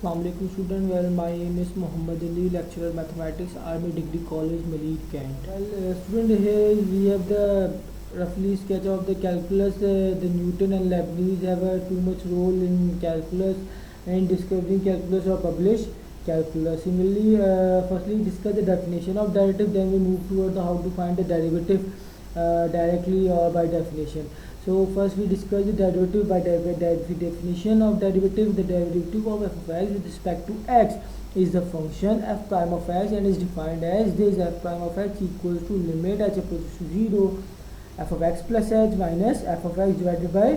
Assalamualaikum student. Well, my name is Muhammad Ali, lecturer mathematics, Army Degree College, Maleed, Kent. Well, student, here we have the roughly sketch of the calculus. The Newton and Leibniz have too much role in calculus and discovering calculus or publish calculus. Similarly, firstly discuss the definition of derivative, then we move toward how to find the derivative directly or by definition. So first we discuss the derivative by definition of derivative. The derivative of f of x with respect to x is the function f prime of x and is defined as this: f prime of x equals to limit h approaches to 0 f of x plus h minus f of x divided by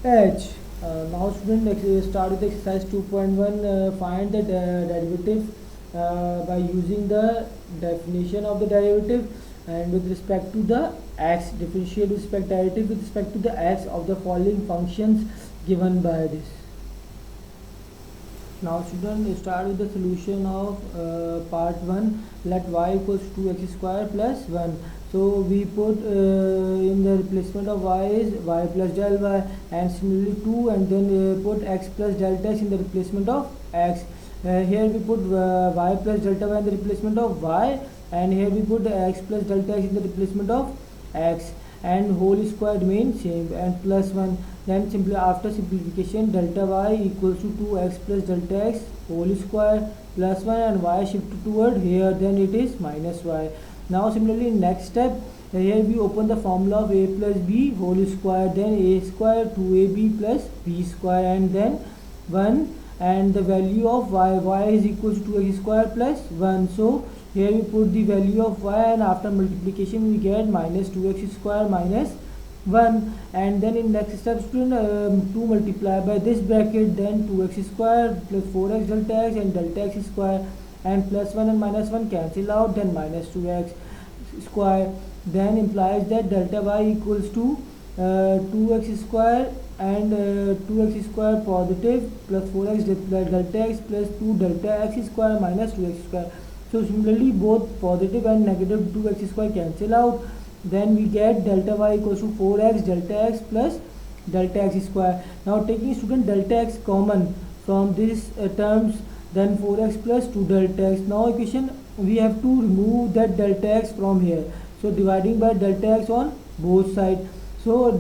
h. Now student, start with exercise 2.1. Find the derivative by using the definition of the derivative and with respect to the x, differentiate with respect derivative with respect to the x of the following functions given by this. Now student, start with the solution of part 1. Let y equals 2x square plus 1. So we put in the replacement of y is y plus del y, and similarly 2, and then put x plus delta x in the replacement of x. Here we put y plus delta y in the replacement of y, and here we put x plus delta x in the replacement of x, and whole square remains same, and plus 1. Then simply after simplification, delta y equals to 2x plus delta x whole square plus 1, and y shifted toward here, then it is minus y. Now similarly next step, here we open the formula of a plus b whole square, then a square 2ab plus b square, and then 1, and the value of y is equal to 2x square plus 1. So here we put the value of y, and after multiplication we get minus 2x square minus 1, and then in next step student, 2 multiply by this bracket, then 2x square plus 4x delta x and delta x square, and plus 1 and minus 1 cancel out, then minus 2x square, then implies that delta y equals to 2x square and 2x square positive plus 4x delta x plus 2 delta x square minus 2x square. So similarly both positive and negative 2x square cancel out, then we get delta y equals to 4x delta x plus delta x square. Now taking student delta x common from these terms, then 4x plus 2 delta x. Now equation we have to remove that delta x from here, so dividing by delta x on both sides. So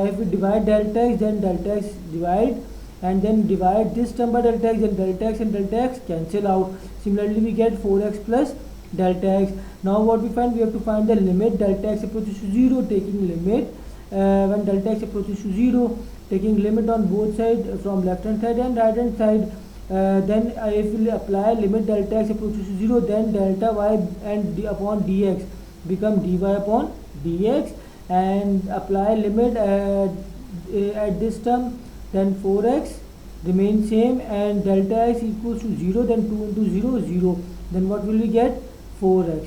if we divide delta x, then delta x divide, and then divide this term by delta x, then delta x and delta x cancel out. Similarly we get 4x plus delta x. Now what we find, we have to find the limit delta x approaches to 0, taking limit when delta x approaches to 0, taking limit on both sides from left hand side and right hand side. Then if we apply limit delta x approaches to 0, then delta y and upon dx become dy upon dx, and apply limit at this term, then 4x remains same, and delta x equals to 0, then 2 into 0 0, then what will we get? 4x.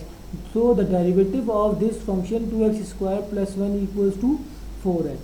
So the derivative of this function 2x square plus 1 equals to 4x.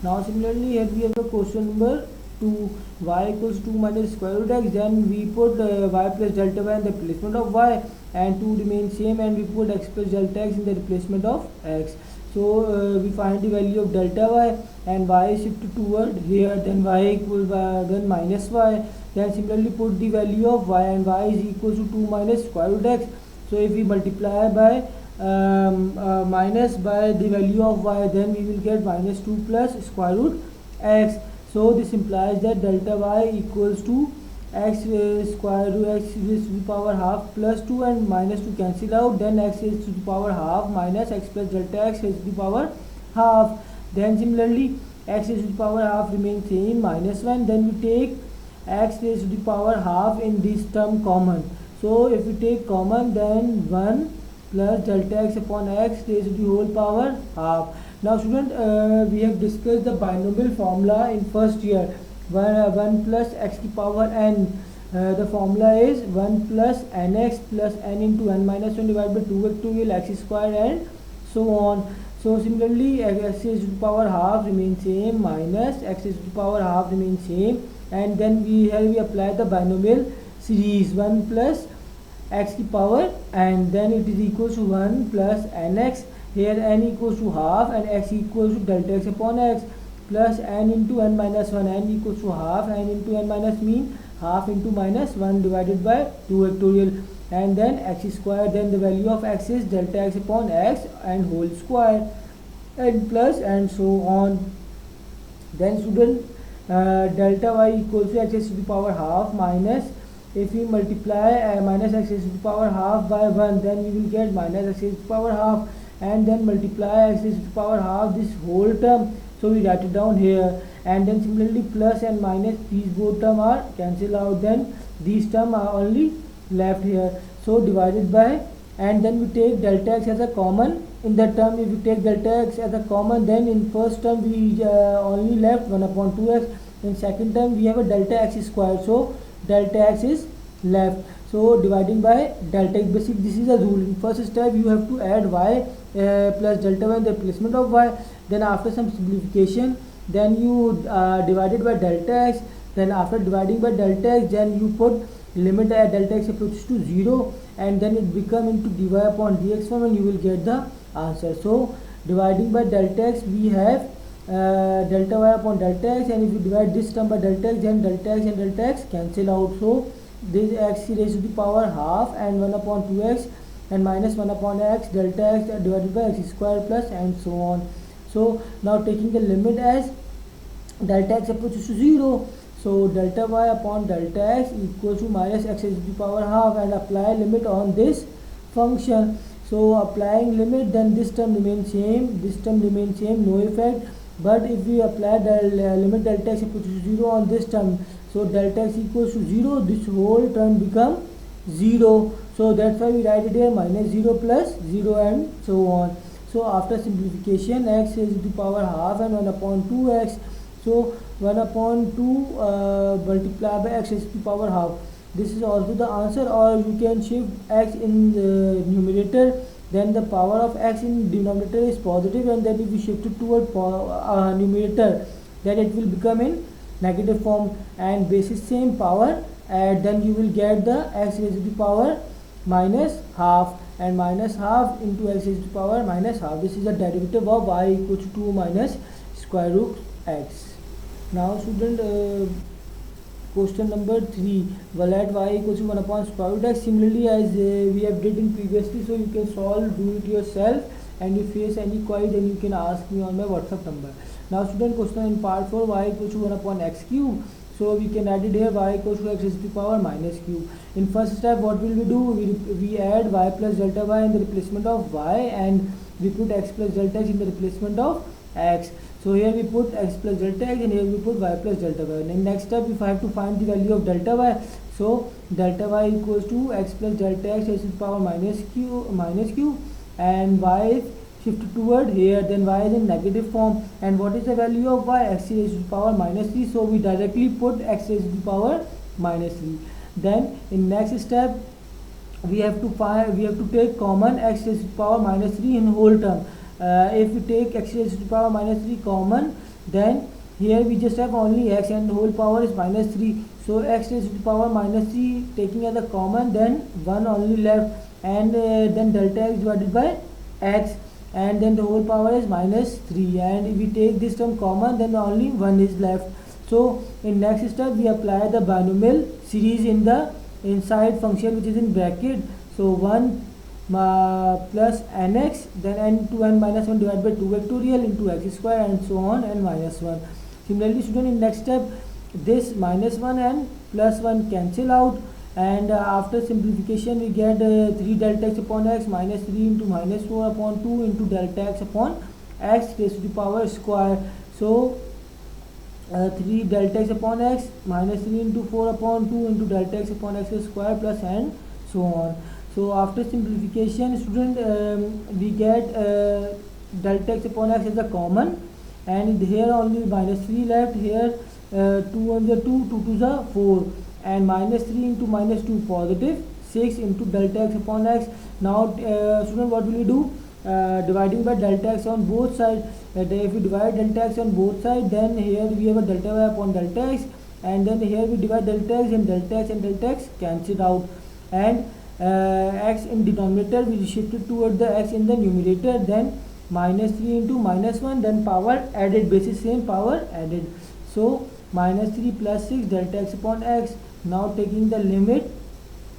Now similarly here we have a question number 2, y equals 2 minus square root x, then we put y plus delta y in the replacement of y, and 2 remains same, and we put x plus delta x in the replacement of x. So we find the value of delta y, and y is shifted toward here, then y equals then minus y, then similarly put the value of y, and y is equal to 2 minus square root x. So if we multiply by minus by the value of y, then we will get minus 2 plus square root x. So this implies that delta y equals to x square root x raised to the power half plus 2, and minus 2 cancel out, then x raised to the power half minus x plus delta x raised to the power half. Then similarly x raised to the power half remains same, minus 1, then we take x raised to the power half in this term common. So if we take common, then 1 plus delta x upon x raised to the whole power half. Now student, we have discussed the binomial formula in first year, where 1 plus x to the power n. The formula is 1 plus nx plus n into n minus 1 divided by 2 factorial x square and so on. So similarly x raised to the power half remains same, minus x raised to the power half remains same, and then we apply the binomial series 1 plus x to the power, and then it is equals to 1 plus nx, here n equals to half and x equals to delta x upon x, plus n into n minus 1, n equals to half, n into n minus mean half into minus 1 divided by 2 factorial, and then x square, then the value of x is delta x upon x and whole square, and plus and so on. Then student, delta y equals to x raised to the power half minus, if we multiply minus x raised to the power half by 1, then we will get minus x raised to the power half, and then multiply x raised to the power half this whole term, so we write it down here, and then similarly plus and minus, these both term are cancelled out, then these term are only left here, so divided by, and then we take delta x as a common in that term. If we take delta x as a common, then in first term we only left 1 upon 2x, in second term we have a delta x squared, so delta x is left, so dividing by delta x. Basic, this is a rule. In first step you have to add y plus delta y in the replacement of y, then after some simplification, then you divided by delta x, then after dividing by delta x, then you put limit at delta x approaches to 0, and then it become into dy upon dx form, and you will get the answer. So dividing by delta x, we have delta y upon delta x, and if you divide this term by delta x, then delta x and delta x cancel out, so this x raised to the power half and 1 upon 2x and minus 1 upon x delta x divided by x square plus and so on. So now taking the limit as delta x approaches to 0, so delta y upon delta x equals to minus x raised to the power half, and apply limit on this function. So applying limit, then this term remains same, this term remains same, no effect. But if we apply the limit delta x approaches to 0 on this term, so delta x equals to 0, this whole term become 0, so that's why we write it here minus 0 plus 0 and so on. So after simplification, x raised to the power half and 1 upon 2x, so 1 upon 2 multiplied by x raised to the power half, this is also the answer. Or you can shift x in the numerator, then the power of x in denominator is positive, and then if we shift it toward numerator, then it will become in negative form, and basis same power, and then you will get the x raised to the power minus half, and minus half into x raised to the power minus half. This is the derivative of y equals to 2 minus square root x. Now student, question number 3, let y equals to 1 upon square root x. Similarly as we have did in previously, so you can solve, do it yourself, and if you face any query, then you can ask me on my WhatsApp number. Now student, question in part 4, y equals to 1 upon x cube. So we can add it here, y equals to x raised to the power minus cube. In first step, what will we do? We add y plus delta y in the replacement of y, and we put x plus delta x in the replacement of x. So here we put x plus delta x, and here we put y plus delta y. And in next step, if I have to find the value of delta y, so delta y equals to x plus delta x raised to the power minus q, and y is shifted toward here, then y is in negative form. And what is the value of y? X raised to the power minus 3, so we directly put x raised to the power minus 3. Then in next step, we have to take common x raised to the power minus 3 in whole term. If we take x raised to the power minus 3 common, then here we just have only x, and the whole power is minus 3. So x raised to the power minus 3 taking as a common, then 1 only left, and then delta x divided by x, and then the whole power is minus 3, and if we take this term common, then only 1 is left. So in next step, we apply the binomial series in the inside function which is in bracket. So 1 plus nx, then n to n minus 1 divided by 2 factorial into x square and so on, and minus 1. Similarly student, in next step, this minus 1 and plus 1 cancel out, and after simplification we get 3 delta x upon x minus 3 into minus 4 upon 2 into delta x upon x raised to the power square. So 3 delta x upon x minus 3 into 4 upon 2 into delta x upon x square plus and so on. So after simplification student, we get delta x upon x as a common, and here only minus 3 left, here 2 1 is 2, 2 2 is 4, and minus 3 into minus 2 positive 6 into delta x upon x. Now student, what will we do? Dividing by delta x on both sides. If we divide delta x on both sides, then here we have a delta y upon delta x, and then here we divide delta x, and delta x and delta x cancel out, and x in denominator we shifted toward the x in the numerator, then minus 3 into minus 1, then power added, basis same, power added. So minus 3 plus 6 delta x upon x. Now taking the limit,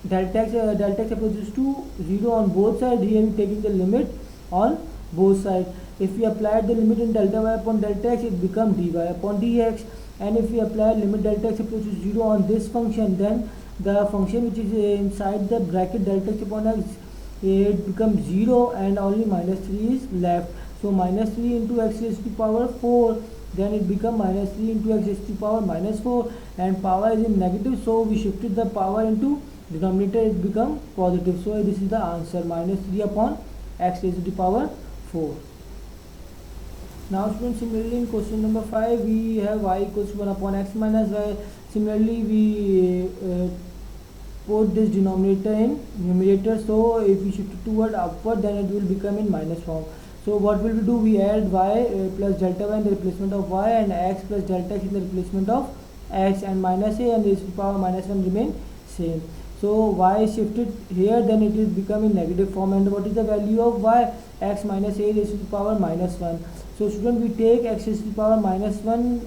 delta x approaches to 0 on both sides. Here we taking the limit on both sides. If we apply the limit in delta y upon delta x, it becomes dy upon dx. And if we apply limit delta x approaches 0 on this function, then the function which is inside the bracket delta x upon x, it becomes 0 and only minus 3 is left. So minus 3 into x raised to the power 4, then it becomes minus 3 into x raised to the power minus 4, and power is in negative, so we shifted the power into denominator, it become positive. So this is the answer, minus 3 upon x raised to the power 4. Now students, similarly in question number 5 we have y equals to 1 upon x minus y. Similarly we put this denominator in numerator, so if we shift it toward upward, then it will become in minus form. So what will we do? We add y plus delta y in the replacement of y, and x plus delta x in the replacement of x, and minus a and raised to the power minus 1 remain same. So y is shifted here, then it is becoming negative form. And what is the value of y? X minus a raised to the power minus 1. So student, we take x raised to the power minus 1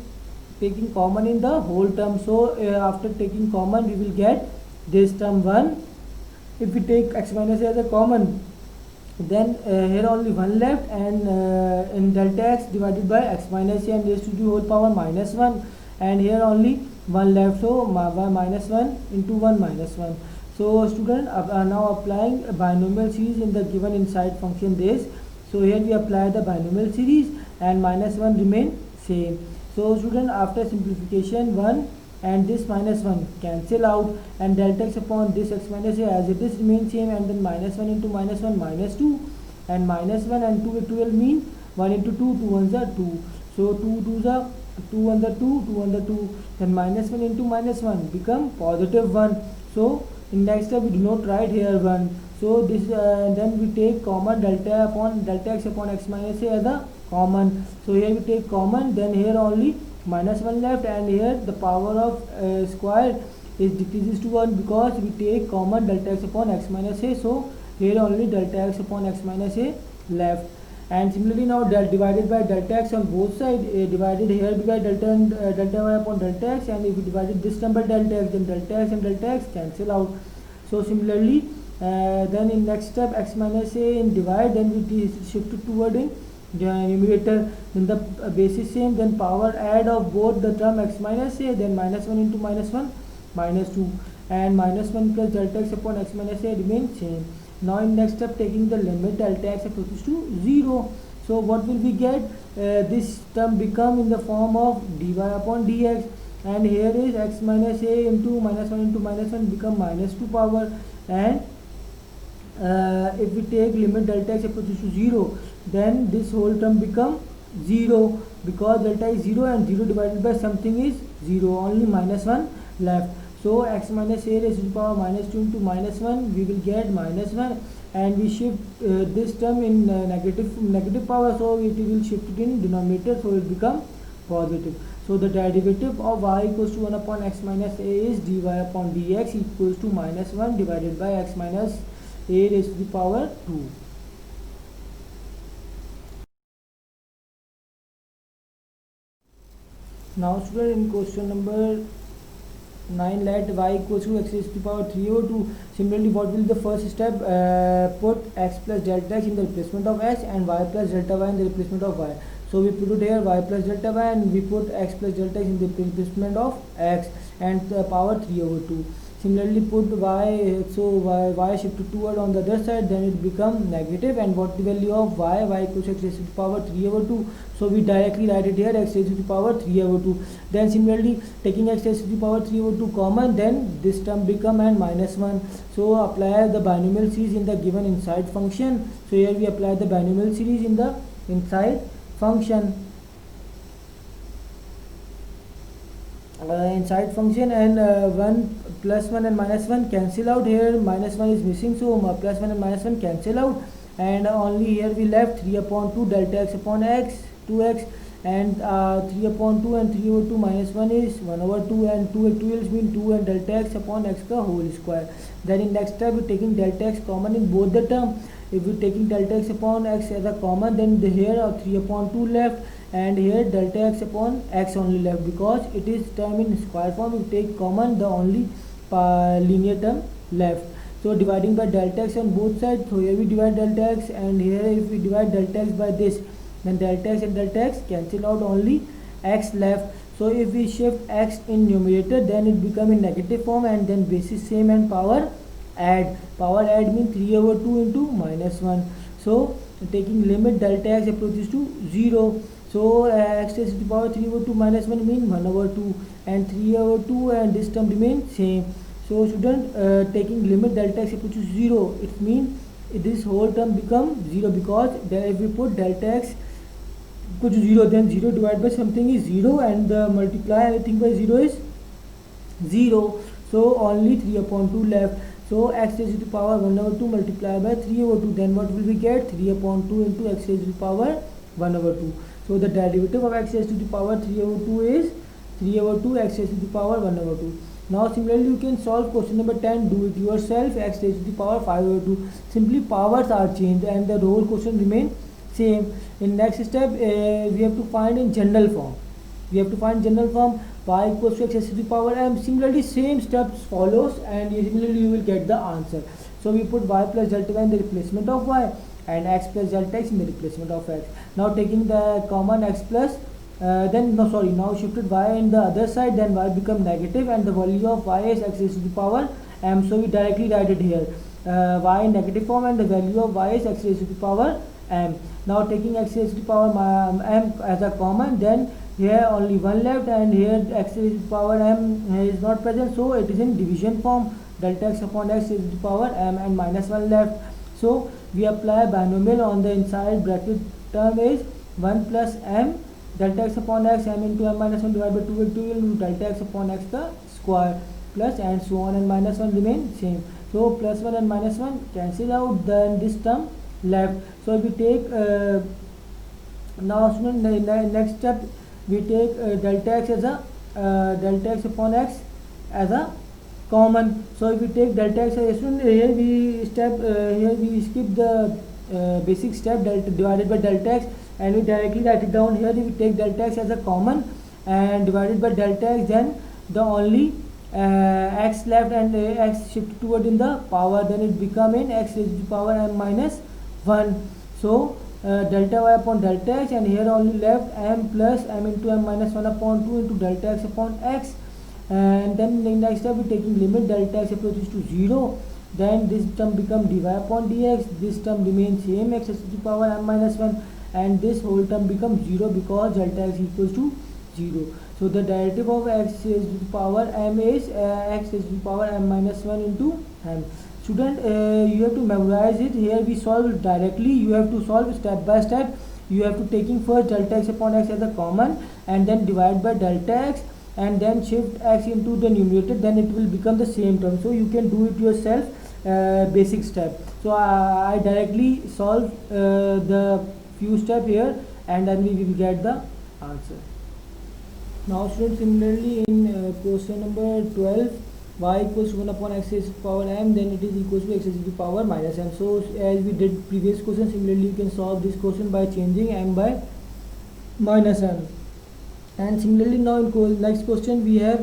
taking common in the whole term. So after taking common, we will get this term 1. If we take x minus a as a common, then here only 1 left, and in delta x divided by x minus a and raised to the whole power minus 1, and here only 1 left, so y minus 1 into 1 minus 1. So student, now applying a binomial series in the given inside function this. So here we apply the binomial series and minus 1 remain same. So student, after simplification, 1 and this minus 1 cancel out, and delta x upon this x minus a as it is remain same, and then minus 1 into minus 1 minus 2, and minus 1 and 2 will mean 1 into 2, 2 ones are 2. So 2 2s are 2 under 2, 2 under 2, then minus 1 into minus 1 become positive 1. So in next step we do not write here 1. So this then we take common delta x upon x minus a as a common. So here we take common, then here only minus 1 left, and here the power of square is decreases to 1 because we take common delta x upon x minus a. So here only delta x upon x minus a left. And similarly now divided by delta x on both sides, divided here by delta and delta y upon delta x, and if we divided this term by delta x, then delta x and delta x cancel out. So similarly then in next step x minus a in divide, then we shift it toward in numerator, then the base is same, then power add of both the term x minus a, then minus 1 into minus 1 minus 2, and minus 1 plus delta x upon x minus a remains same. Now in next step, taking the limit delta x approaches to 0. So what will we get? This term become in the form of dy upon dx, and here is x minus a into minus 1 into minus 1 become minus 2 power, and if we take limit delta x approaches to 0, then this whole term become 0 because delta is 0 and 0 divided by something is 0, only minus 1 left. So x minus a raised to the power minus 2 into minus 1, we will get minus 1, and we shift this term in negative power, so it will shift it in denominator, so it become positive. So the derivative of y equals to 1 upon x minus a is dy upon dx equals to minus 1 divided by x minus a raised to the power 2. Now student, in question number 9, let y equals to x raised to the power 3 over 2. Similarly, what will be the first step? Put x plus delta x in the replacement of x, and y plus delta y in the replacement of y. So we put it here y plus delta y, and we put x plus delta x in the replacement of x, and the power 3 over 2. Similarly, put y, so y shifted toward on the other side, then it become negative, and what the value of y equals to x raised to the power 3 over 2. So we directly write it here, x raised to the power 3 over 2. Then similarly, taking x raised to the power 3 over 2 common, then this term become and minus 1. So apply the binomial series in the given inside function. So here we apply the binomial series in the inside function. Inside function, and 1 plus 1 and minus 1 cancel out. Here minus 1 is missing, so plus 1 and minus 1 cancel out, and only here we left 3 upon 2 delta x upon x 2x, and 3 upon 2 and 3 over 2 minus 1 is 1 over 2, and 2 actuals mean 2 and delta x upon x ka whole square. Then in next step we're taking delta x common in both the term. If we're taking delta x upon x as a common, then here are 3 upon 2 left, and here delta x upon x only left, because it is term in square form. We take common the only linear term left. So dividing by delta x on both sides, so here we divide delta x, and here if we divide delta x by this, then delta x and delta x cancel out, only x left. So if we shift x in numerator, then it become in negative form, and then basis same and power add. Power add means 3 over 2 into minus 1. So taking limit delta x approaches to 0. So x raised to the power 3 over 2 minus 1 means 1 over 2, and 3 over 2 and this term remains same. So student, taking limit delta x approaches 0, it means this whole term become 0, because if we put delta x equal to 0, then 0 divided by something is 0, and multiply anything by 0 is 0. So only 3 upon 2 left. So x raised to the power 1 over 2 multiplied by 3 over 2, then what will we get? 3 upon 2 into x raised to the power 1 over 2. So the derivative of x raised to the power 3 over 2 is 3 over 2 x raised to the power 1 over 2. Now similarly you can solve question number 10, do it yourself, x raised to the power 5 over 2. Simply powers are changed and the whole question remains same. In next step we have to find in general form. We have to find general form y equals to x raised to the power m. Similarly same steps follows, and similarly you will get the answer. So we put y plus delta y in the replacement of y, and x plus delta x in the replacement of x. Now taking the common x plus now shifted y in the other side, then y become negative, and the value of y is x raised to the power m. So we directly write it here, y in negative form, and the value of y is x raised to the power m. Now taking x raised to the power m as a common, then here only 1 left, and here x raised to the power m is not present, so it is in division form, delta x upon x raised to the power m, and minus 1 left. So we apply binomial on the inside bracket term is 1 plus m delta x upon x, m into m minus 1 divided by 2 into delta x upon x the square, plus and so on, and minus 1 remain same. So plus 1 and minus 1 cancel out, then this term left. So we take now student, next step we take delta x as a delta x upon x as a common. So if we take delta x as a student, here we skip the basic step delta divided by delta x, and we directly write it down here. If we take delta x as a common and divided by delta x, then the only x left, and x shifted toward in the power, then it become in x raised to the power m minus 1. So delta y upon delta x, and here only left m plus m into m minus 1 upon 2 into delta x upon x. And then in the next step we taking limit delta x approaches to 0, then this term become dy upon dx, this term remains same, x raised to the power m minus 1, and this whole term becomes 0 because delta x equals to 0. So the derivative of x raised to the power m is x raised to the power m minus 1 into m. Student, you have to memorize it. Here we solve it directly. You have to solve step by step. You have to taking first delta x upon x as a common, and then divide by delta x, and then shift x into the numerator, then it will become the same term. So you can do it yourself, basic step. So I directly solve the few step here, and then we will get the answer. Now students, similarly in question number 12, y equals to 1 upon x raised to the power m, then it is equals to x raised to the power minus m. So as we did previous question, similarly you can solve this question by changing m by minus m. And similarly now in next question we have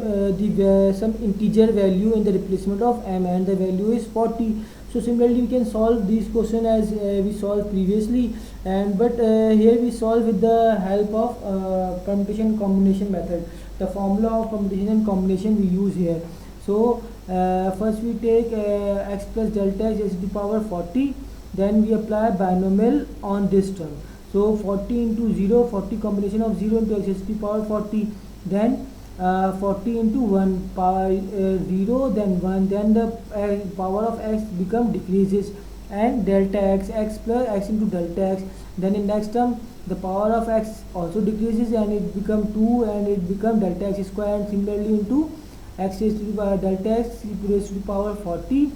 some integer value in the replacement of m, and the value is 40. So similarly we can solve this question as we solved previously, and but here we solve with the help of permutation combination method. The formula of permutation and combination we use here. So first we take x plus delta x raised to the power 40, then we apply binomial on this term. So 40 into 0, 40 combination of 0 into x raised to the power 40, then 40 into 1 power 0, then 1, then the power of x become decreases, and delta x plus x into delta x, then in next term the power of x also decreases, and it become 2, and it become delta x square, and similarly into x raised to the power delta x raised to the power 40.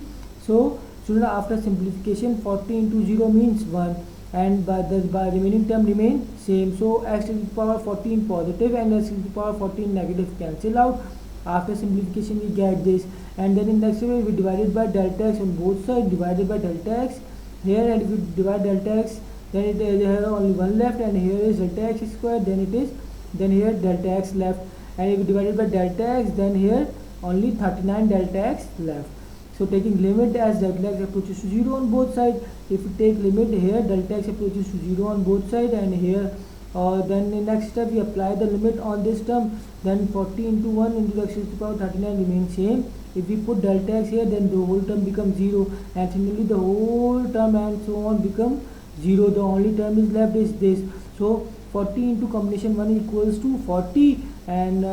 So student, after simplification 40 into 0 means 1, and by remaining term remain same. So x to the power 14 positive and x to the power 14 negative cancel out. After simplification we get this, and then in next way we divided by delta x on both sides, divided by delta x here, and if we divide delta x then it here only one left, and here is delta x square, then here delta x left, and if we divided by delta x then here only 39 delta x left. So taking limit as delta x approaches to 0 on both sides, if we take limit here delta x approaches to 0 on both sides, and here then in next step we apply the limit on this term, then 40 into 1 into x to the power 39 remains same. If we put delta x here then the whole term becomes 0, and similarly the whole term and so on become 0. The only term is left is this. So 40 into combination 1 equals to 40, and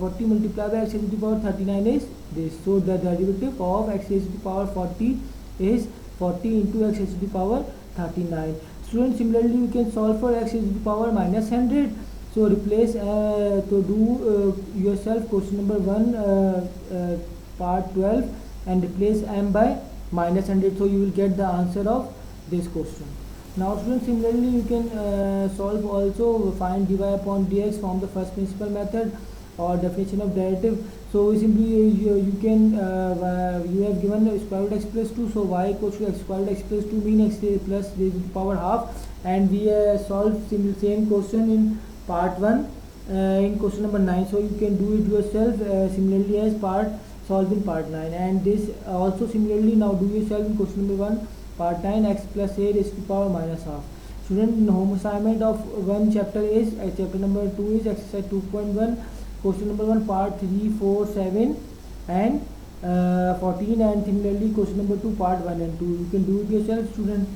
40 multiplied by x to the power 39 is this. So the derivative of x to the power 40 is 40 into x to the power 39. Students, similarly you can solve for x to the power minus 100. So replace to do yourself question number 1 part 12 and replace m by minus 100, so you will get the answer of this question. Now students, similarly you can solve also find dy upon dx from the first principle method or definition of derivative. So simply you can you have given square root x plus 2, so y equals to x square root x plus 2 mean x plus raised to the power half, and we solve same question in part 1 in question number 9, so you can do it yourself similarly as solve in part 9, and this also similarly now do yourself in question number 1 part 9 x plus 8 is to the power minus half. Student, in home assignment of one chapter is chapter number 2 is exercise 2.1, question number 1 part 3, 4, 7 and 14, and similarly question number 2 part 1 and 2. You can do it yourself, student.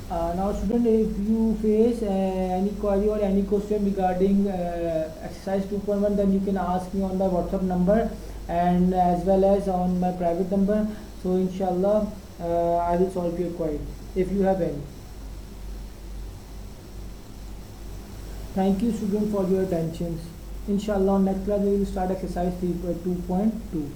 Now student, if you face any query or any question regarding exercise 2.1, then you can ask me on my WhatsApp number and as well as on my private number. So inshallah I will solve your query if you have any. Thank you student for your attention. Inshallah on next class we will start exercise 3.2.2.